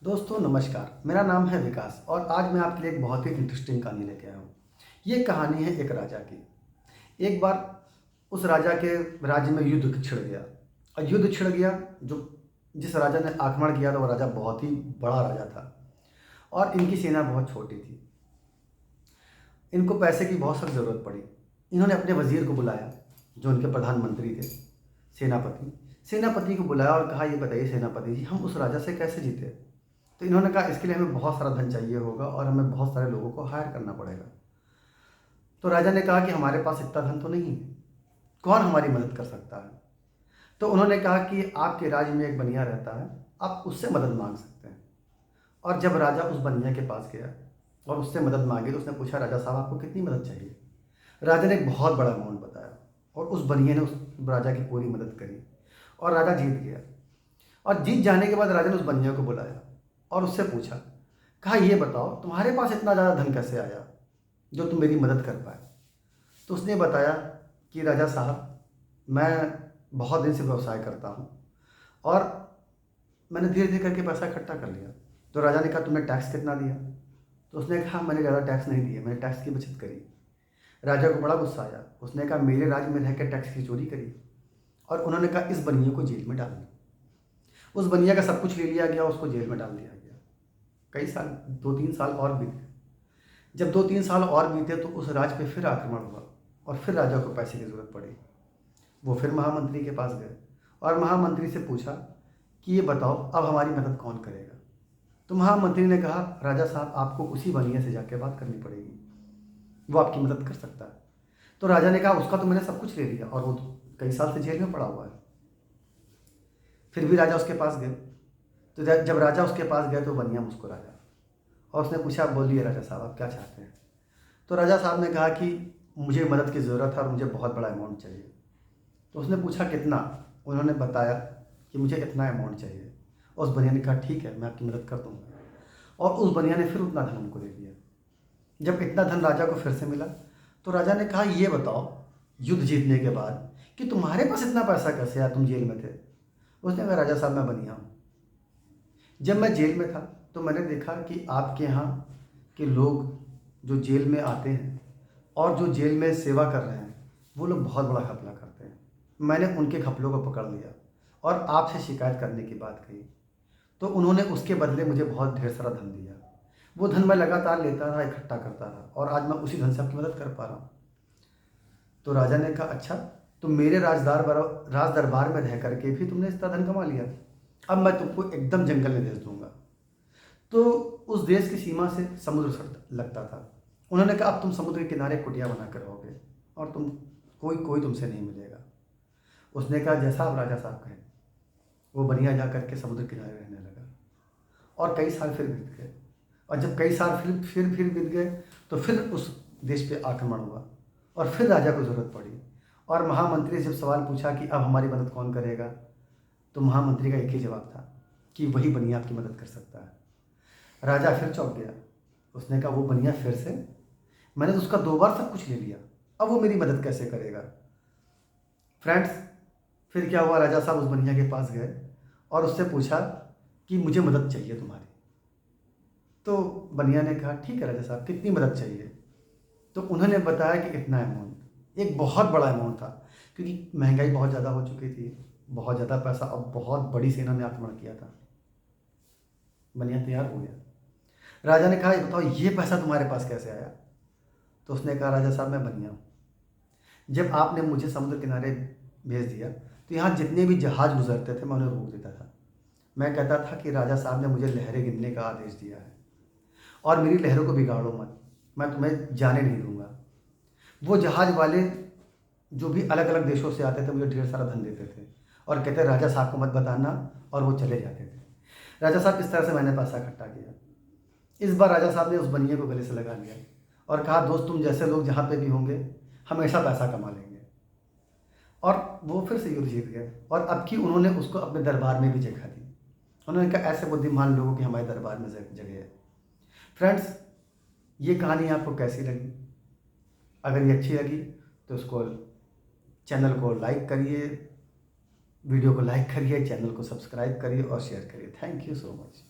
दोस्तों नमस्कार, मेरा नाम है विकास और आज मैं आपके लिए एक बहुत ही इंटरेस्टिंग कहानी लेके आया हूँ। ये कहानी है एक राजा की। एक बार उस राजा के राज्य में युद्ध छिड़ गया और युद्ध छिड़ गया जो जिस राजा ने आक्रमण किया था वो राजा बहुत ही बड़ा राजा था और इनकी सेना बहुत छोटी थी। इनको पैसे की बहुत सख्त ज़रूरत पड़ी। इन्होंने अपने वज़ीर को बुलाया जो उनके प्रधानमंत्री थे, सेनापति। सेनापति को बुलाया और कहा, ये बताइए सेनापति जी, हम उस राजा से कैसे जीते? तो इन्होंने कहा, इसके लिए हमें बहुत सारा धन चाहिए होगा और हमें बहुत सारे लोगों को हायर करना पड़ेगा। तो राजा ने कहा कि हमारे पास इतना धन तो नहीं है, कौन हमारी मदद कर सकता है? तो उन्होंने कहा कि आपके राज्य में एक बनिया रहता है, आप उससे मदद मांग सकते हैं। और जब राजा उस बनिया के पास गया और उससे मदद मांगी तो उसने पूछा, राजा साहब आपको कितनी मदद चाहिए? राजा ने एक बहुत बड़ा अमाउंट बताया और उस बनिए ने उस राजा की पूरी मदद करी और राजा जीत गया। और जीत जाने के बाद राजा ने उस बनिया को बुलाया और उससे पूछा, कहा, ये बताओ तुम्हारे पास इतना ज़्यादा धन कैसे आया जो तुम मेरी मदद कर पाए? तो उसने बताया कि राजा साहब, मैं बहुत दिन से व्यवसाय करता हूँ और मैंने धीरे धीरे करके पैसा इकट्ठा कर लिया। तो राजा ने कहा, तुमने टैक्स कितना दिया? तो उसने कहा, मैंने ज़्यादा टैक्स नहीं दिया, मैंने टैक्स की बचत करी। राजा को बड़ा गुस्सा आया। उसने कहा, मेरे राज्य में रह के टैक्स की चोरी करी। और उन्होंने कहा, इस बनिए को जेल में डाल दिया। उस बनिया का सब कुछ ले लिया गया, उसको जेल में डाल दिया गया। कई साल, 2-3 साल और बीते। जब 2-3 साल और बीते तो उस राज्य पे फिर आक्रमण हुआ और फिर राजा को पैसे की ज़रूरत पड़ी। वो फिर महामंत्री के पास गए और महामंत्री से पूछा कि ये बताओ अब हमारी मदद कौन करेगा? तो महामंत्री ने कहा, राजा साहब आपको उसी बनिया से जाके बात करनी पड़ेगी, वो आपकी मदद कर सकता है। तो राजा ने कहा, उसका तो मैंने सब कुछ ले लिया और वो तो कई साल से जेल में पड़ा हुआ है। फिर भी राजा उसके पास गए। तो जब राजा उसके पास गए तो बनिया मुस्कुराया और उसने पूछा, बोलिए राजा साहब आप क्या चाहते हैं? तो राजा साहब ने कहा कि मुझे मदद की ज़रूरत है और मुझे बहुत बड़ा अमाउंट चाहिए। तो उसने पूछा, कितना? उन्होंने बताया कि मुझे इतना अमाउंट चाहिए। उस बनिया ने कहा, ठीक है मैं आपकी मदद कर दूंगा। और उस बनिया ने फिर उतना धन उनको दे दिया। जब इतना धन राजा को फिर से मिला तो राजा ने कहा, ये बताओ युद्ध जीतने के बाद कि तुम्हारे पास इतना पैसा कैसे आया, तुम जेल में थे? उसने कहा, राजा साहब मैं बनिया हूँ। जब मैं जेल में था तो मैंने देखा कि आपके यहाँ के लोग जो जेल में आते हैं और जो जेल में सेवा कर रहे हैं वो लोग बहुत बड़ा घपला करते हैं। मैंने उनके घपलों को पकड़ लिया और आपसे शिकायत करने की बात कही। तो उन्होंने उसके बदले मुझे बहुत ढेर सारा धन दिया। वो धन मैं लगातार लेता रहा, इकट्ठा करता रहा और आज मैं उसी धन से आपकी मदद कर पा रहा हूँ। तो राजा ने कहा, अच्छा तो मेरे राज दरबार में रह करके भी तुमने इतना धन कमा लिया, अब मैं तुमको एकदम जंगल में भेज दूंगा। तो उस देश की सीमा से समुद्र सर लगता था। उन्होंने कहा, अब तुम समुद्र के किनारे कुटिया बना कर रहोगे और तुम कोई कोई तुमसे नहीं मिलेगा। उसने कहा, जैसा आप राजा साहब कहें। वो बनिया जा करके समुद्र किनारे रहने लगा और कई साल फिर बीत गए। और जब कई साल फिर बीत गए तो फिर उस देश पे आक्रमण हुआ और फिर राजा को ज़रूरत पड़ी। और महामंत्री से जब सवाल पूछा कि अब हमारी मदद कौन करेगा, तो महामंत्री का एक ही जवाब था कि वही बनिया आपकी मदद कर सकता है। राजा फिर चौंक गया। उसने कहा, वो बनिया फिर से? मैंने तो उसका 2 बार सब कुछ ले लिया, अब वो मेरी मदद कैसे करेगा? फ्रेंड्स, फिर क्या हुआ, राजा साहब उस बनिया के पास गए और उससे पूछा कि मुझे मदद चाहिए तुम्हारी। तो बनिया ने कहा, ठीक है राजा साहब कितनी मदद चाहिए? तो उन्होंने बताया कि इतना अमाउंट, एक बहुत बड़ा अमाउंट था क्योंकि महंगाई बहुत ज़्यादा हो चुकी थी, बहुत ज़्यादा पैसा और बहुत बड़ी सेना ने आक्रमण किया था। बनिया तैयार हो गया। राजा ने कहा, ये बताओ ये पैसा तुम्हारे पास कैसे आया? तो उसने कहा, राजा साहब मैं बनिया हूँ। जब आपने मुझे समुद्र किनारे भेज दिया तो यहाँ जितने भी जहाज गुजरते थे मैं उन्हें रोक देता था। मैं कहता था कि राजा साहब ने मुझे लहरें गिनने का आदेश दिया है और मेरी लहरों को बिगाड़ो मत, मैं तुम्हें जाने नहीं दूंगा। वो जहाज वाले जो भी अलग अलग देशों से आते थे मुझे ढेर सारा धन देते थे और कहते राजा साहब को मत बताना, और वो चले जाते थे। राजा साहब इस तरह से मैंने पैसा इकट्ठा किया। इस बार राजा साहब ने उस बनिए को गले से लगा लिया और कहा, दोस्त तुम जैसे लोग जहाँ पे भी होंगे हमेशा पैसा कमा लेंगे। और वो फिर से युद्ध जीत गए और अब की उन्होंने उसको अपने दरबार में भी जगह दी। उन्होंने कहा, ऐसे बुद्धिमान लोगों की हमारे दरबार में जगह है। फ्रेंड्स, ये कहानी आपको कैसी लगी? अगर ये अच्छी लगी तो इसको चैनल को लाइक करिए, वीडियो को लाइक करिए, चैनल को सब्सक्राइब करिए और शेयर करिए। Thank you so much.